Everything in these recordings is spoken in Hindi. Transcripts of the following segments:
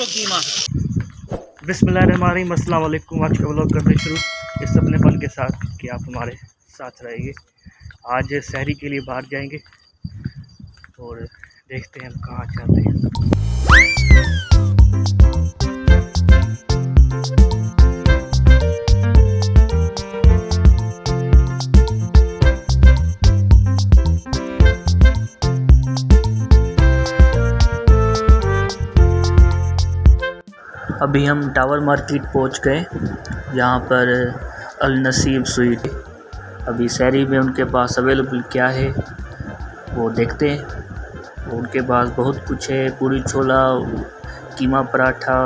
दो कीमा। बिस्मिल्लाहिर्रहमानिर्रहीम, अस्सलाम वालेकुम। आज का व्लॉग करते शुरू इस अपनेपन के साथ कि आप हमारे साथ रहेंगे। आज शहरी के लिए बाहर जाएंगे और देखते हैं हम कहाँ जाते हैं। अभी हम टावर मार्केट पहुंच गए। यहाँ पर अल नसीब स्वीट, अभी शहरी में उनके पास अवेलेबल क्या है वो देखते हैं। उनके पास बहुत कुछ है, पूरी छोला, कीमा पराठा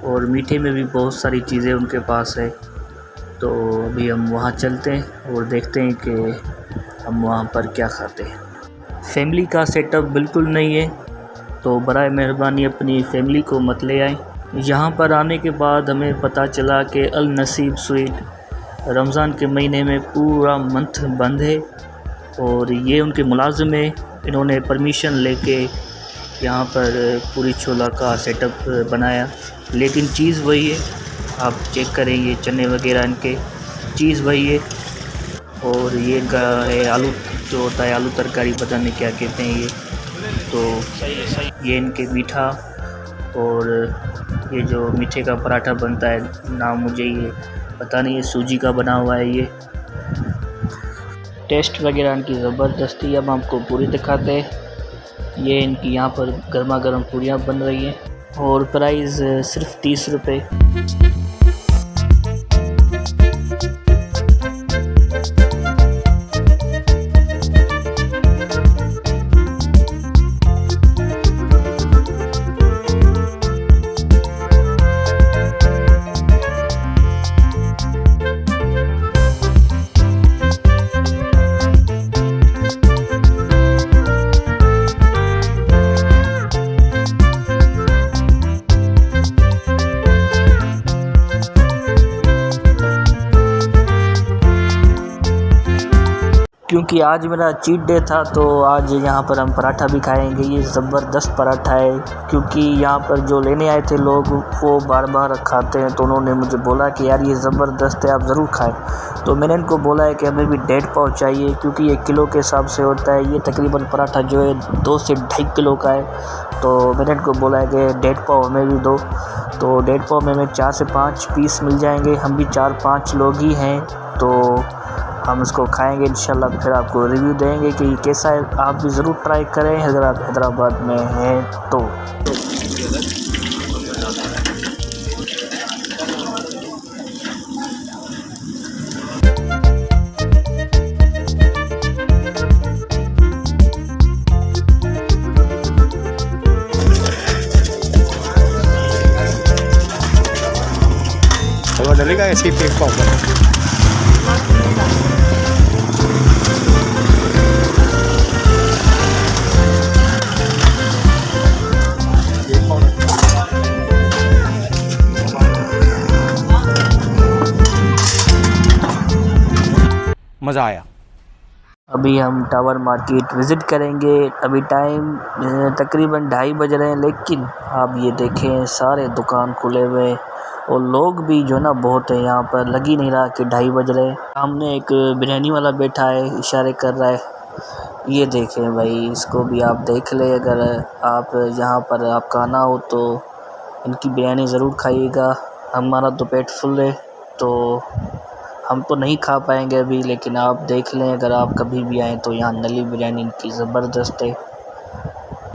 और मीठे में भी बहुत सारी चीज़ें उनके पास है। तो अभी हम वहाँ चलते हैं और देखते हैं कि हम वहाँ पर क्या खाते हैं। फैमिली का सेटअप बिल्कुल नहीं है, तो बराए मेहरबानी अपनी फैमिली को मत ले आएँ। यहाँ पर आने के बाद हमें पता चला कि अल नसीब स्वीट रमज़ान के महीने में पूरा मंथ बंद है और ये उनके मुलाजिम है। इन्होंने परमिशन लेके यहाँ पर पूरी छोला का सेटअप बनाया, लेकिन चीज़ वही है। आप चेक करेंगे चने वगैरह इनके, चीज़ वही है। और ये है आलू, जो होता है आलू तरकारी, पता नहीं क्या कहते हैं ये। तो ये इनके मीठा, और ये जो मीठे का पराठा बनता है, नाम मुझे ये पता नहीं है, सूजी का बना हुआ है ये। टेस्ट वगैरह इनकी ज़बरदस्ती। अब आपको पूरी दिखाते हैं। ये इनकी यहाँ पर गर्मा गर्म पूरियाँ बन रही हैं और प्राइस सिर्फ 30 रुपये। क्योंकि आज मेरा चीट डे था, तो आज यहाँ पर हम पराठा भी खाएंगे। ये ज़बरदस्त पराठा है, क्योंकि यहाँ पर जो लेने आए थे लोग वो बार बार खाते हैं, तो उन्होंने मुझे बोला कि यार ये ज़बरदस्त है, आप ज़रूर खाएं। तो मैंने इनको बोला है कि हमें भी 1.5 पाव चाहिए, क्योंकि ये किलो के हिसाब से होता है। ये तकरीबन पराठा जो है 2 से 2.5 किलो का है। तो मैंने इनको बोला है कि 1.5 पाव हमें भी दो। तो 1.5 पाव में हमें 4 से 5 पीस मिल जाएंगे। हम भी 4-5 लोग ही हैं, तो हम इसको खाएंगे इंशाल्लाह। फिर आपको रिव्यू देंगे कि कैसा है। आप भी ज़रूर ट्राई करें अगर आप हैदराबाद में हैं तो। डलेगा ऐसे ही टेक पाऊंगा। मज़ा आया। अभी हम टावर मार्केट विज़िट करेंगे। अभी टाइम तकरीबन 2:30 बज रहे हैं, लेकिन आप ये देखें सारे दुकान खुले हुए और लोग भी जो ना बहुत है यहाँ पर। लग ही नहीं रहा कि 2:30 बज रहे हैं। सामने एक बिरयानी वाला बैठा है, इशारे कर रहा है। ये देखें भाई, इसको भी आप देख लें। अगर आप यहाँ पर आपका आना हो तो इनकी बिरयानी ज़रूर खाइएगा। हमारा तो पेट फुल है, तो हम तो नहीं खा पाएंगे अभी, लेकिन आप देख लें अगर आप कभी भी आएँ तो। यहाँ नली बिरयानी इनकी ज़बरदस्त है,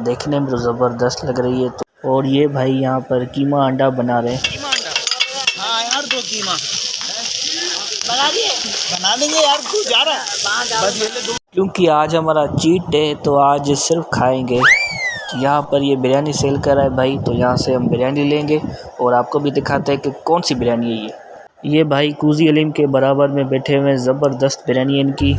देखने में तो ज़बरदस्त लग रही है। तो और ये भाई यहाँ पर कीमा अंडा बना रहे हैं। कीमा अंडा, हाँ यार 2 कीमा बना देंगे यार, तू जा रहा है बस। क्योंकि आज हमारा चीट डे है, तो आज सिर्फ खाएंगे। यहाँ पर ये बिरयानी सेल कर रहा है भाई, तो यहाँ से हम बिरयानी लेंगे और आपको भी दिखाते हैं कि कौन सी बिरयानी है ये भाई कुजी अलीम के बराबर में बैठे हुए, ज़बरदस्त बिरयानी है इनकी।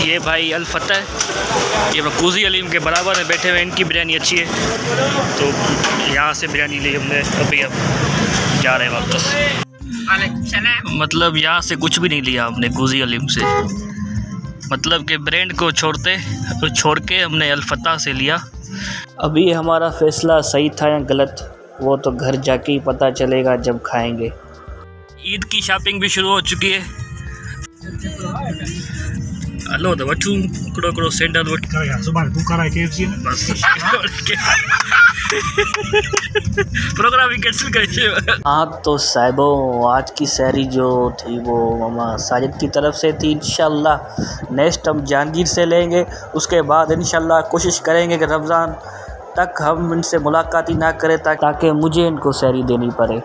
ये भाई अल फतह, ये कुजी अलीम के बराबर में बैठे हुए, इनकी बिरयानी अच्छी है। तो यहाँ से बिरयानी ली हमने, अभी अब जा रहे हैं वापस। मतलब यहाँ से कुछ भी नहीं लिया हमने गुजी हलीम से, मतलब कि ब्रांड को छोड़ के हमने अल-फतह से लिया। अभी हमारा फ़ैसला सही था या गलत वो तो घर जाके ही पता चलेगा जब खाएंगे। ईद की शॉपिंग भी शुरू हो चुकी है। हेलो तो वठू कड़ो सैंडल वठ सुबह तू करा केएफसी बस प्रोग्राम ही कैंसिल कर। हाँ तो साहिबो आज की सहरी जो थी वो मामा साजिद की तरफ से थी। इंशाल्लाह नेक्स्ट हम जहांगीर से लेंगे, उसके बाद इंशाल्लाह कोशिश करेंगे कि रमज़ान तक हम इनसे मुलाकात ही ना करें ताकि मुझे इनको सहरी देनी पड़े।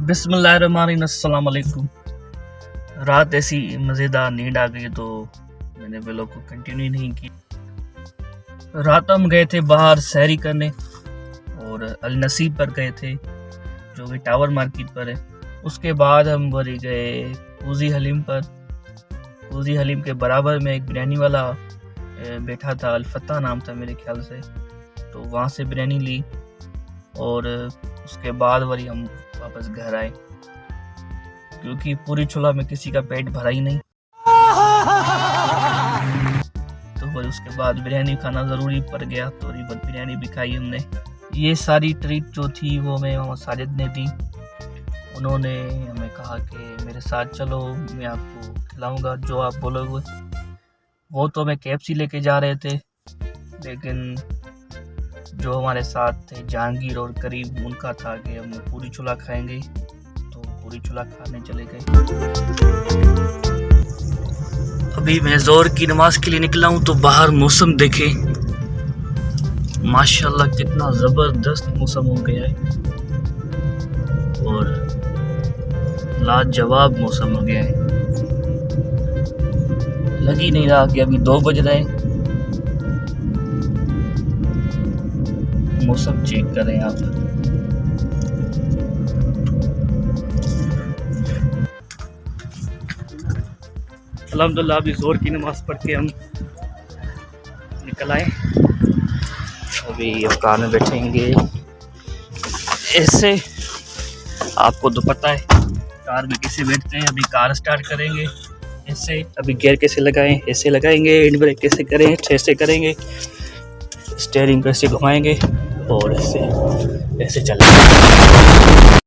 बिस्मिल्लाहिर्रहमानिर्रहीम, अस्सलाम वालेकुम। रात ऐसी मज़ेदार नींद आ गई तो मैंने व्लॉग को कंटिन्यू नहीं की। रात हम गए थे बाहर सहरी करने और अल नसीब पर गए थे जो भी टावर मार्केट पर है। उसके बाद हम वरी गए गुजी हलीम पर। गुजी हलीम के बराबर में एक बिरयानी वाला बैठा था, अल-फतह नाम था मेरे ख्याल से, तो वहाँ से बिरयानी ली और उसके बाद वरी हम वापस घर आए क्योंकि पूरी चूल्हा में किसी का पेट भरा ही नहीं, तो वही उसके बाद बिरयानी खाना ज़रूरी पड़ गया तो बिरयानी भी खाई हमने। ये सारी ट्रीट जो थी वो हमें मामा साजिद ने दी। उन्होंने हमें कहा कि मेरे साथ चलो मैं आपको खिलाऊंगा जो आप बोलोगे। वो तो हमें KFC लेके जा रहे थे लेकिन जो हमारे साथ थे जहांगीर और करीब उनका था कि हम पूरी चूल्हा खाएंगे तो पूरी चूल्हा खाने चले गए। अभी मैं ज़ोहर की नमाज के लिए निकला हूँ तो बाहर मौसम देखें, माशाल्लाह कितना ज़बरदस्त मौसम हो गया है और लाजवाब मौसम हो गया है। लग ही नहीं रहा कि अभी 2 बज रहे हैं। मौसम चेक करें आप। अल्हम्दुलिल्लाह अभी ज़ोहर की नमाज़ पढ़ के हम निकल आए। अभी हम कार में बैठेंगे ऐसे, आपको तो पता है कार में कैसे बैठते हैं। अभी कार स्टार्ट करेंगे ऐसे, अभी गियर कैसे लगाएं ऐसे लगाएंगे, हैंड ब्रेक कैसे करें ऐसे करेंगे, स्टीयरिंग कैसे घुमाएंगे और ऐसे चलेंगे।